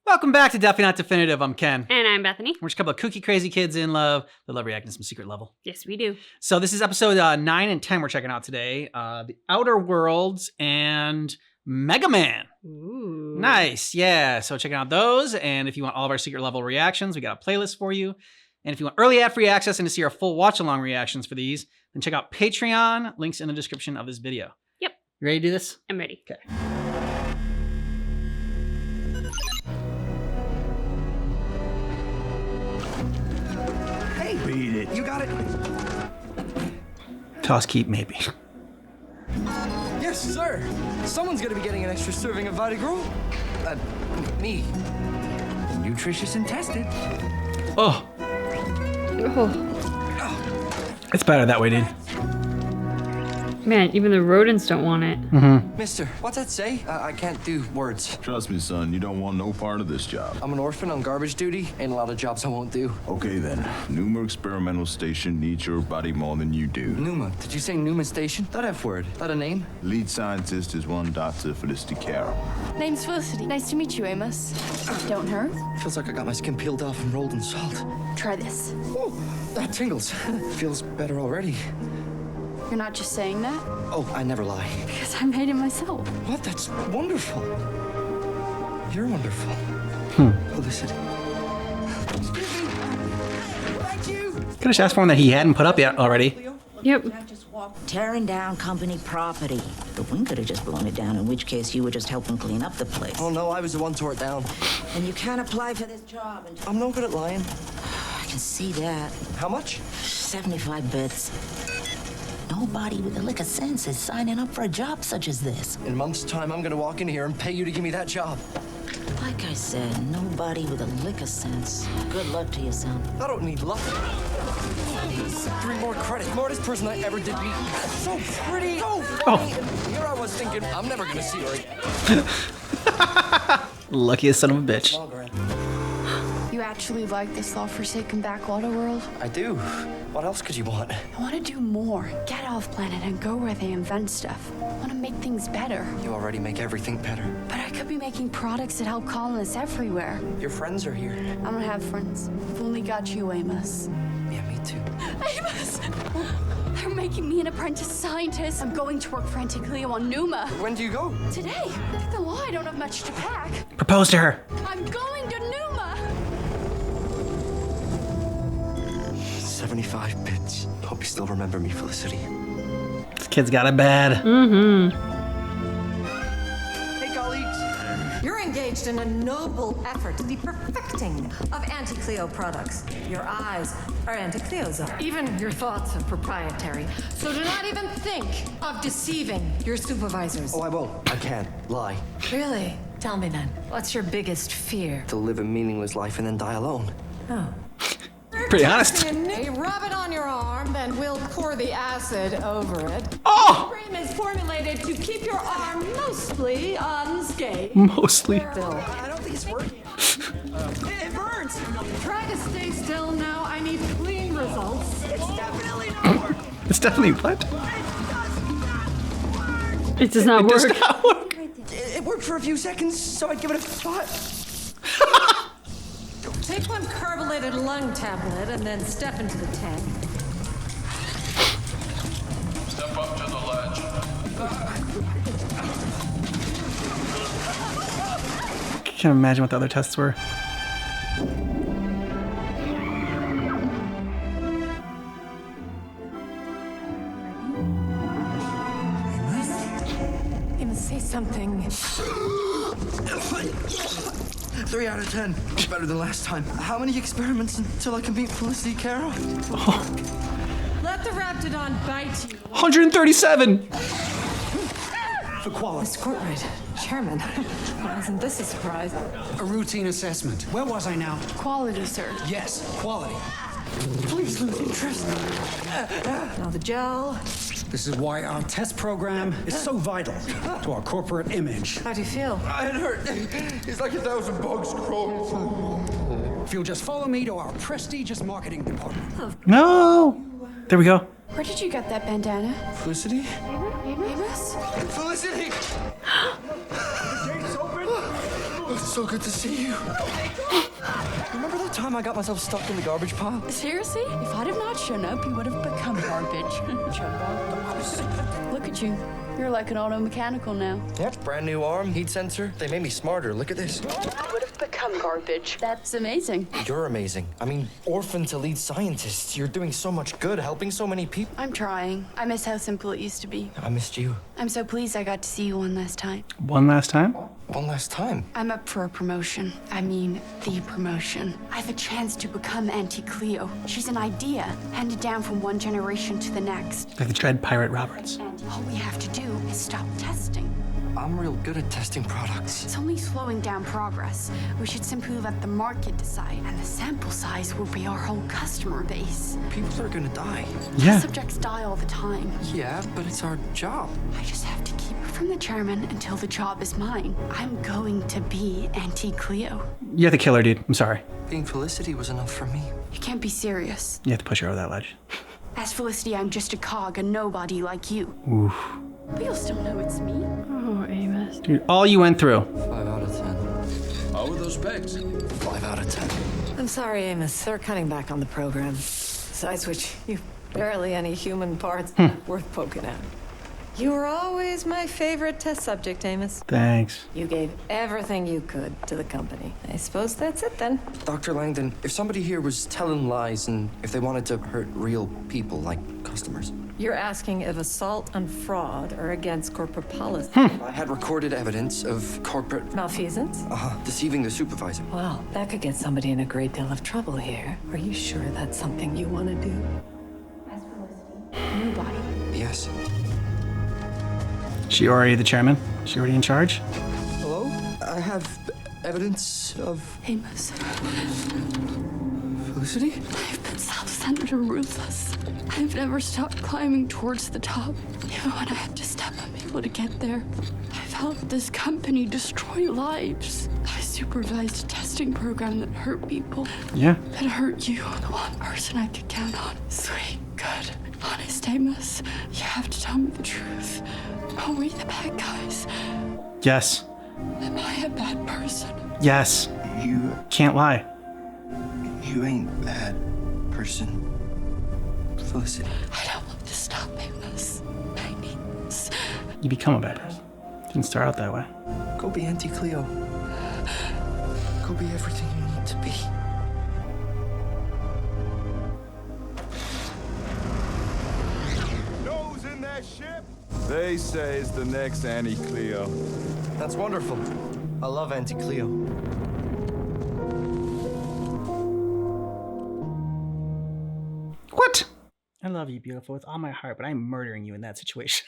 Welcome back to Definitely Not Definitive. I'm Ken. And I'm Bethany. We're just a couple of kooky, crazy kids in love that love reacting to some secret level. Yes, we do. So this is episode 9 and 10 we're checking out today. The Outer Worlds and Mega Man. Ooh. Nice. Yeah. So checking out those. And if you want all of our secret level reactions, we got a playlist for you. And if you want early ad-free access and to see our full watch-along reactions for these, then check out Patreon. Links in the description of this video. Yep. You ready to do this? I'm ready. Okay. Beat it. You got it. Toss keep, maybe. Yes, sir. Someone's gonna be getting an extra serving of Vitigru. Me. Nutritious and tested. Oh. Oh. It's better that way, dude. Man, even the rodents don't want it. Mister, what's that say? I can't do words. Trust me, son, you don't want no part of this job. I'm an orphan on garbage duty. Ain't a lot of jobs I won't do. Okay, then. Numa Experimental Station needs your body more than you do. Numa. Did you say Numa Station? That F word. That a name? Lead scientist is one Dr. Felicity Carroll. Name's Felicity. Nice to meet you, Amos. Don't hurt? Feels like I got my skin peeled off and rolled in salt. Try this. Oh, that tingles. Feels better already. You're not just saying that? Oh, I never lie. Because I made it myself. What? That's wonderful. You're wonderful. Felicity. Excuse me. Thank you. Could have just asked for one that he hadn't put up yet already. Yep. Tearing down company property. But we could have just blown it down, in which case you were just helping clean up the place. Oh, no, I was the one tore it down. And you can't apply for this job until... I'm no good at lying. I can see that. How much? 75 bits. Nobody with a lick of sense is signing up for a job such as this. In a month's time, I'm gonna walk in here and pay you to give me that job. Like I said, nobody with a lick of sense. Good luck to you, son. I don't need luck. 3 more credits. Smartest person I ever did meet. So pretty. So funny. And here I was thinking, I'm never gonna see her again. Luckiest son of a bitch. You actually like this law-forsaken backwater world? I do. What else could you want? I want to do more. Get off planet and go where they invent stuff. I want to make things better. You already make everything better. But I could be making products that help colonists everywhere. Your friends are here. I don't have friends. I've only got you, Amos. Yeah, me too. Amos! They're making me an apprentice scientist. I'm going to work for Anticleo on Numa. When do you go? Today. Not gonna lie, I don't have much to pack. Propose to her. I'm going to Numa! 75 bits. Hope you still remember me, Felicity. This kid's got it bad. Hey, colleagues. You're engaged in a noble effort to the perfecting of Anticleo products. Your eyes are Anticleo's eyes. Even your thoughts are proprietary. So do not even think of deceiving your supervisors. Oh, I won't. I can't lie. Really? Tell me then, what's your biggest fear? To live a meaningless life and then die alone. Oh. Pretty honest. You rub it on your arm, then we'll pour the acid over it. Oh! The cream is formulated to keep your arm mostly unscathed. Mostly. I don't think it's working. It burns. Try to stay still now. I need clean results. It's definitely not working. It's definitely what? It does not It work. does not work. It worked for a few seconds, so I'd give it a 5. Take one carbonated lung tablet and then step into the tank. Step up to the ledge. Can't imagine what the other tests were. Amos, say something. 3 out of 10. Better than last time. How many experiments until I can meet Felicity Carroll? Let the Raptidon bite you. 137. For quality. Miss Courtwright, Chairman. Why isn't this a surprise? A routine assessment. Where was I now? Quality, sir. Yes, quality. Please lose interest. Now the gel. This is why our test program is so vital to our corporate image. How do you feel? It hurt. It's like 1,000 bugs crawling through. If you'll just follow me to our prestigious marketing department. No. There we go. Where did you get that bandana? Felicity? Amos? Felicity! The gate's open? so good to see you. Remember that time I got myself stuck in the garbage pile? Seriously? If I'd have not shown up, you would have become garbage. Look at you. You're like an auto mechanical now. Yep, brand new arm, heat sensor. They made me smarter. Look at this. I would have become garbage. That's amazing. You're amazing. I mean, orphan to lead scientist. You're doing so much good, helping so many people. I'm trying. I miss how simple it used to be. I missed you. I'm so pleased I got to see you one last time. One last time? One last time. I'm up for a promotion. I mean, the promotion. I have a chance to become Auntie Cleo. She's an idea, handed down from one generation to the next. Like the Dread Pirate Roberts. And all we have to do is stop testing. I'm real good at testing products. It's only slowing down progress. We should simply let the market decide, and the sample size will be our whole customer base. People are gonna die. Yeah. Subjects die all the time. Yeah, but it's our job. I just have to keep it from the chairman until the job is mine. I'm going to be Auntie Cleo. You're the killer, dude. I'm sorry. Being Felicity was enough for me. You can't be serious. You have to push her over that ledge. As Felicity, I'm just a cog, a nobody like you. Oof. But you'll still know it's me. Oh, Amos. Dude, all you went through. 5 out of 10. How are those pegs? 5 out of 10. I'm sorry, Amos. They're cutting back on the program. Besides which, you've barely any human parts worth poking at. You were always my favorite test subject, Amos. Thanks. You gave everything you could to the company. I suppose that's it then. Dr. Langdon, if somebody here was telling lies and if they wanted to hurt real people like customers, You're asking if assault and fraud are against corporate policy. I had recorded evidence of corporate Malfeasance? deceiving the supervisor. Well, that could get somebody in a great deal of trouble here. Are you sure that's something you want to do? Nobody. Yes. She already the chairman? She already in charge? Hello? I have evidence of Amos, Felicity? I've been self-centered and ruthless. I've never stopped climbing towards the top, even when I have to step on people to get there. I've helped this company destroy lives. I supervised a testing program that hurt people. Yeah. That hurt you, the one person I could count on. Sweet, good, honest Amos. You have to tell me the truth. Are we the bad guys? Yes. Am I a bad person? Yes. You Can't lie. ain't bad person. Felicity. I don't want to stop Amos. I need this. You become a bad person. Didn't start out that way. Go be Auntie Cleo. Go be everything you need to be. Nose in that ship? They say it's the next Annie Cleo. That's wonderful. I love Auntie Cleo. What? I love you, beautiful. With all my heart, but I'm murdering you in that situation.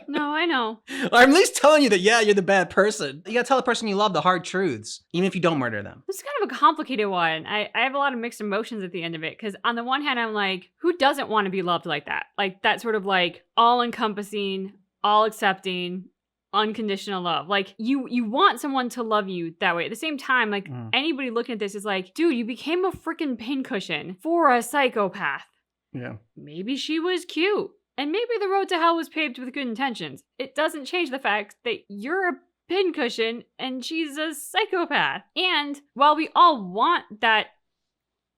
No, I know. I'm at least telling you that, yeah, you're the bad person. You gotta tell the person you love the hard truths, even if you don't murder them. This is kind of a complicated one. I have a lot of mixed emotions at the end of it because on the one hand, I'm like, who doesn't want to be loved like that? Like that sort of like all-encompassing, all-accepting, unconditional love. Like you want someone to love you that way. At the same time, like anybody looking at this is like, dude, you became a freaking pincushion for a psychopath. Yeah. Maybe she was cute. And maybe the road to hell was paved with good intentions. It doesn't change the fact that you're a pincushion and she's a psychopath. And while we all want that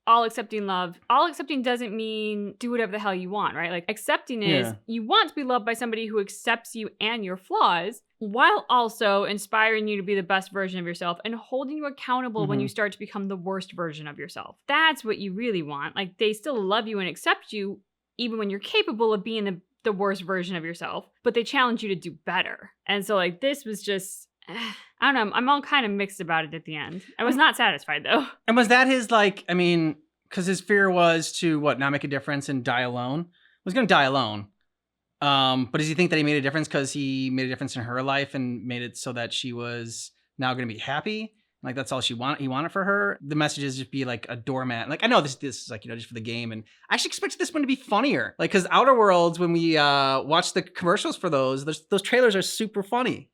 all-accepting love, all-accepting doesn't mean do whatever the hell you want, right? Like accepting is you want to be loved by somebody who accepts you and your flaws while also inspiring you to be the best version of yourself and holding you accountable when you start to become the worst version of yourself. That's what you really want. Like they still love you and accept you even when you're capable of being the worst version of yourself, but they challenge you to do better. And so like this was just, I don't know, I'm all kind of mixed about it at the end. I was not satisfied though. And was that his, like, I mean, because his fear was to, what, not make a difference and die alone? He was going to die alone. But does he think that he made a difference because he made a difference in her life and made it so that she was now going to be happy? Like that's all he wanted for her. The message is just be like a doormat. Like I know this is like, you know, just for the game. And I actually expected this one to be funnier. Like, cause Outer Worlds, when we watched the commercials for those trailers are super funny.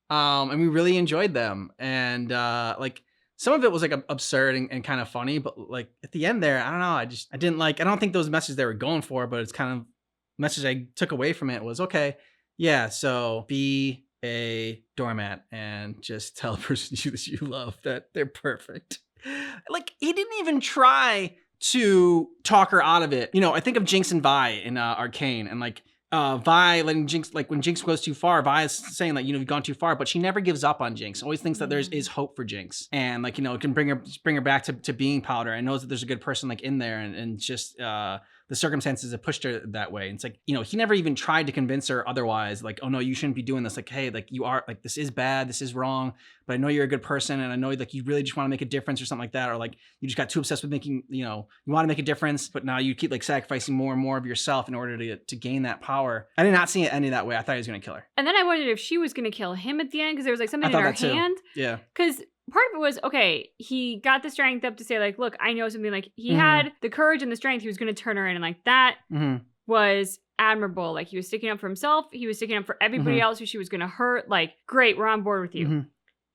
And we really enjoyed them. And like some of it was like absurd and kind of funny, but like at the end there, I don't know. I don't think those messages they were going for, but it's kind of message I took away from it was, okay, yeah, so be a doormat and just tell the person that you love that they're perfect. Like, he didn't even try to talk her out of it. You know, I think of Jinx and Vi in Arcane, and like Vi letting Jinx, like when Jinx goes too far, Vi is saying like, you know, you've gone too far, but she never gives up on Jinx. Always thinks that is hope for Jinx, and like, you know, it can bring her back to being Powder, and knows that there's a good person like in there, and just the circumstances have pushed her that way. And it's like, you know, he never even tried to convince her otherwise. Like, oh no, you shouldn't be doing this. Like, hey, like you are, like this is bad, this is wrong, but I know you're a good person, and I know like you really just want to make a difference or something like that, or like you just got too obsessed with making, you know, you want to make a difference, but now you keep like sacrificing more and more of yourself in order to gain that power. I did not see it ending that way. I thought he was gonna kill her. And then I wondered if she was gonna kill him at the end, because there was like something in her hand. Yeah. Because part of it was, okay, he got the strength up to say like, look, I know something. Like he had the courage and the strength. He was going to turn her in, and like that was admirable. Like he was sticking up for himself. He was sticking up for everybody else who she was going to hurt. Like, great, we're on board with you.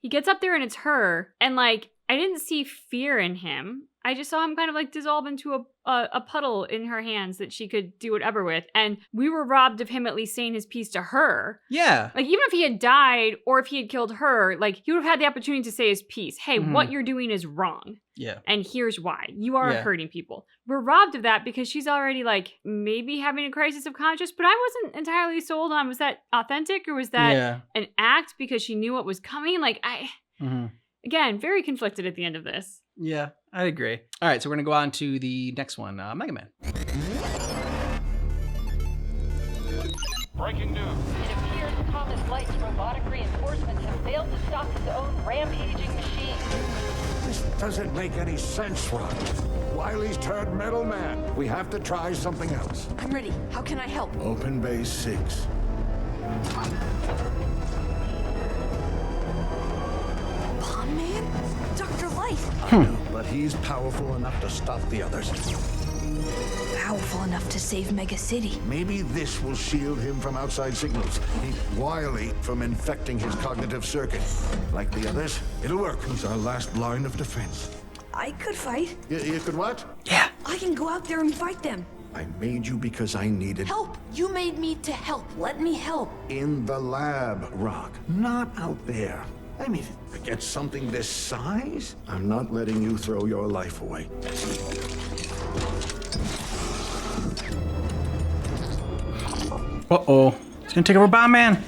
He gets up there and it's her, and like I didn't see fear in him. I just saw him kind of like dissolve into a puddle in her hands that she could do whatever with. And we were robbed of him at least saying his piece to her. Yeah. Like, even if he had died or if he had killed her, like, he would have had the opportunity to say his piece. Hey, what you're doing is wrong. Yeah. And here's why. You are hurting people. We're robbed of that because she's already, like, maybe having a crisis of conscience, but I wasn't entirely sold on, was that authentic or was that an act because she knew what was coming? Like, again, very conflicted at the end of this. Yeah, I agree. All right, so we're going to go on to the next one, Mega Man. Breaking news. It appears Thomas Light's robotic reinforcements have failed to stop his own rampaging machine. This doesn't make any sense, Ron. Wiley's turned Metal Man. We have to try something else. I'm ready. How can I help? Open base 6. Bomb Man? Dr. Light! I know, but he's powerful enough to stop the others. Powerful enough to save Mega City. Maybe this will shield him from outside signals. Keep Wiley from infecting his cognitive circuit. Like the others, it'll work. He's our last line of defense. I could fight. You could what? Yeah. I can go out there and fight them. I made you because I needed... Help! You made me to help. Let me help. In the lab, Rock. Not out there. I mean, to get something this size? I'm not letting you throw your life away. Uh-oh. It's gonna take over Bomb Man.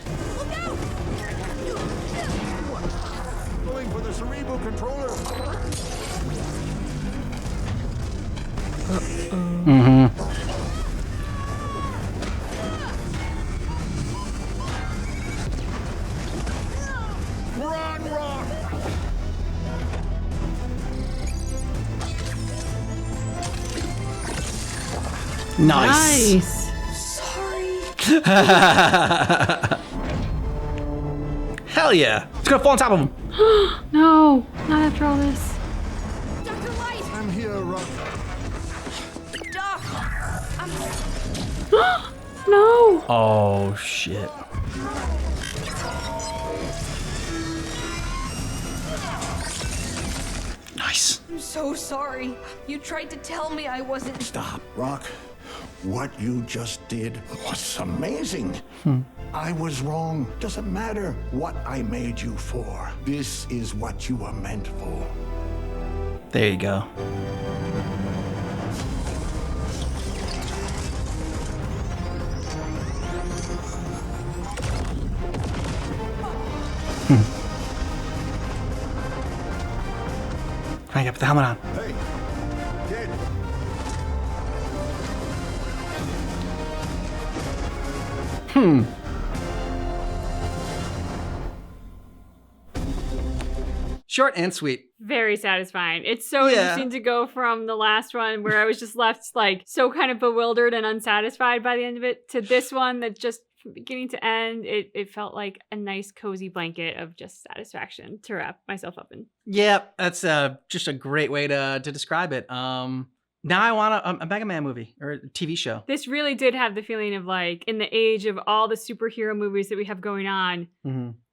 Going for the cerebral controller. Run, Rock! Nice. Hell yeah. It's gonna fall on top of him. No, not after all this. Dr. Light! I'm here, Rock. Doc! No! Oh, shit. Nice. I'm so sorry. You tried to tell me I wasn't... Stop, Rock. What you just did was amazing. I was wrong. Doesn't matter what I made you for. This is what you were meant for. There you go. I got the helmet on. Hey, kid. Short and sweet. Very satisfying. It's so interesting to go from the last one where I was just left like so kind of bewildered and unsatisfied by the end of it to this one that just from beginning to end, it felt like a nice cozy blanket of just satisfaction to wrap myself up in. Yeah, that's just a great way to describe it. Now I want a Mega Man movie or a TV show. This really did have the feeling of like, in the age of all the superhero movies that we have going on,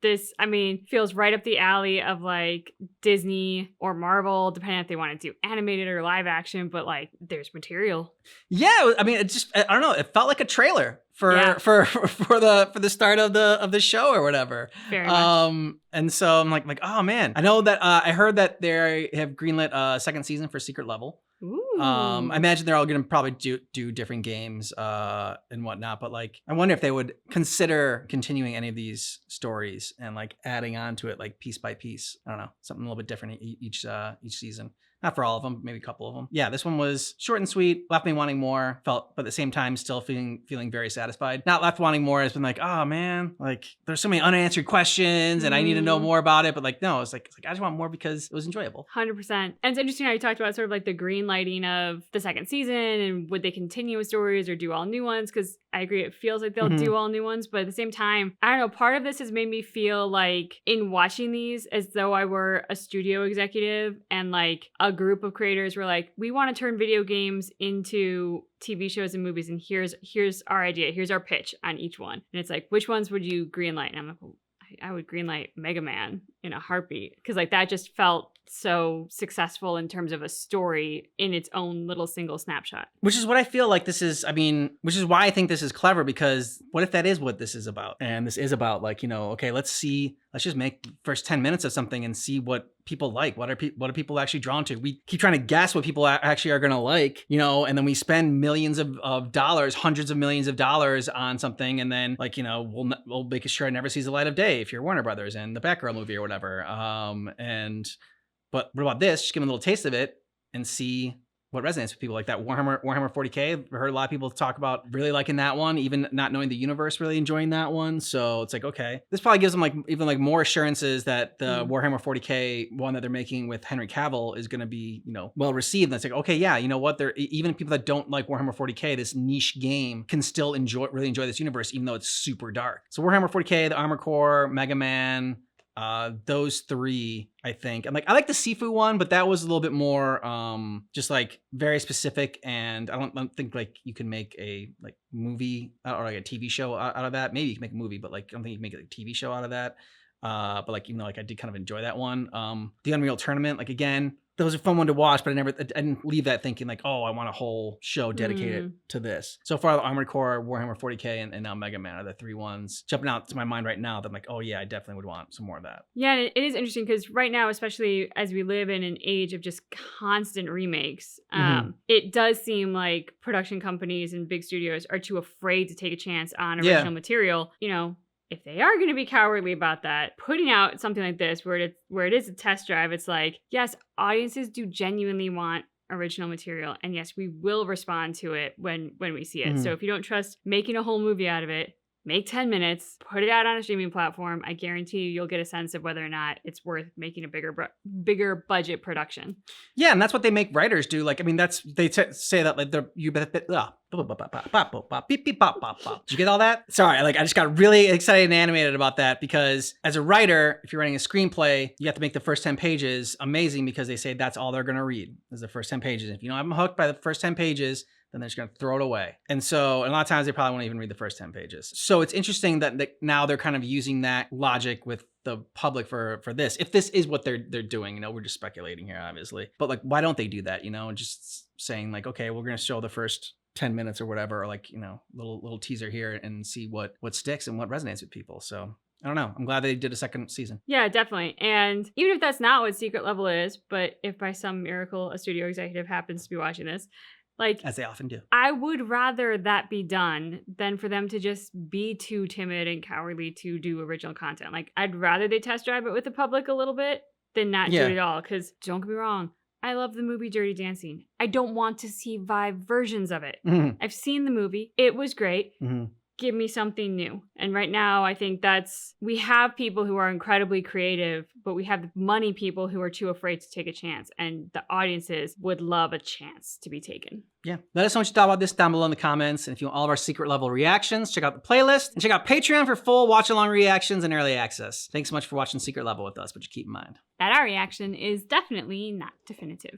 this, I mean, feels right up the alley of like Disney or Marvel, depending if they want to do animated or live action, but like there's material. Yeah, I mean, it just, I don't know, it felt like a trailer for the start of the show or whatever. Very much. And so I'm like, oh man, I know that I heard that they have greenlit a second season for Secret Level. Ooh. I imagine they're all going to probably do different games and whatnot, but like I wonder if they would consider continuing any of these stories and like adding on to it like piece by piece. I don't know, something a little bit different each season. Not for all of them, maybe a couple of them. Yeah, this one was short and sweet, left me wanting more, but at the same time still feeling very satisfied. Not left wanting more has been like, oh man, like there's so many unanswered questions and I need to know more about it. But like, no, it's like I just want more because it was enjoyable. 100%. And it's interesting how you talked about sort of like the green lighting of the second season and would they continue with stories or do all new ones? Because I agree, it feels like they'll do all new ones. But at the same time, I don't know, part of this has made me feel like in watching these as though I were a studio executive and like a group of creators were like, we want to turn video games into TV shows and movies, and here's our idea, here's our pitch on each one. And it's like, which ones would you greenlight? And I'm like, well, I would greenlight Mega Man in a heartbeat, because like that just felt so successful in terms of a story in its own little single snapshot. Which is what I feel like this is, I mean, which is why I think this is clever, because what if that is what this is about? And this is about like, you know, okay, let's just make the first 10 minutes of something and see what people like. What are people actually drawn to? We keep trying to guess what people actually are going to like, you know, and then we spend millions of dollars, hundreds of millions of dollars on something. And then like, you know, we'll make sure it never sees the light of day if you're Warner Brothers and the Batgirl movie or whatever. But what about this? Just give them a little taste of it and see what resonates with people. Like that Warhammer 40K. I've heard a lot of people talk about really liking that one, even not knowing the universe, really enjoying that one. So it's like, okay, this probably gives them like even like more assurances that the Warhammer 40K one that they're making with Henry Cavill is going to be, you know, well received. And it's like, okay, yeah, you know what? They're even people that don't like Warhammer 40K, this niche game can still really enjoy this universe, even though it's super dark. So Warhammer 40K, the Armored Core, Mega Man, those three, I think. And like, I like the Sifu one, but that was a little bit more, just like very specific. And I don't think like you can make a like movie or like a TV show out of that. Maybe you can make a movie, but like, I don't think you can make a TV show out of that. But like, even though like I did kind of enjoy that one. The Unreal Tournament, like again, that was a fun one to watch, but I didn't leave that thinking like, oh, I want a whole show dedicated to this. So far, the Armored Core, Warhammer 40K, and now Mega Man are the three ones jumping out to my mind right now that I'm like, oh yeah, I definitely would want some more of that. Yeah, and it is interesting because right now, especially as we live in an age of just constant remakes, it does seem like production companies and big studios are too afraid to take a chance on original material. You know, if they are going to be cowardly about that, putting out something like this where it is a test drive, it's like, yes, audiences do genuinely want original material, and yes, we will respond to it when we see it. So if you don't trust making a whole movie out of it, make 10 minutes, put it out on a streaming platform. I guarantee you'll get a sense of whether or not it's worth making a bigger budget production. Yeah, and that's what they make writers do. Like, I mean, they say that like did you get all that? Sorry, like I just got really excited and animated about that because as a writer, if you're writing a screenplay, you have to make the first 10 pages amazing because they say that's all they're going to read is the first 10 pages. If you don't have them hooked by the first 10 pages, then they're just going to throw it away. And so, and a lot of times they probably won't even read the first 10 pages. So it's interesting that now they're kind of using that logic with the public for this. If this is what they're doing, you know, we're just speculating here, obviously. But like, why don't they do that? You know, just saying like, okay, we're going to show the first 10 minutes or whatever, or like, you know, little teaser here and see what sticks and what resonates with people. So I don't know. I'm glad they did a second season. Yeah, definitely. And even if that's not what Secret Level is, but if by some miracle a studio executive happens to be watching this, like, as they often do, I would rather that be done than for them to just be too timid and cowardly to do original content. Like, I'd rather they test drive it with the public a little bit than not do it at all. Because don't get me wrong, I love the movie Dirty Dancing. I don't want to see Vive versions of it. I've seen the movie. It was great. Give me something new. And right now, I think we have people who are incredibly creative, but we have money people who are too afraid to take a chance. And the audiences would love a chance to be taken. Yeah. Let us know what you thought about this down below in the comments. And if you want all of our Secret Level reactions, check out the playlist and check out Patreon for full watch-along reactions and early access. Thanks so much for watching Secret Level with us, but you keep in mind that our reaction is definitely not definitive.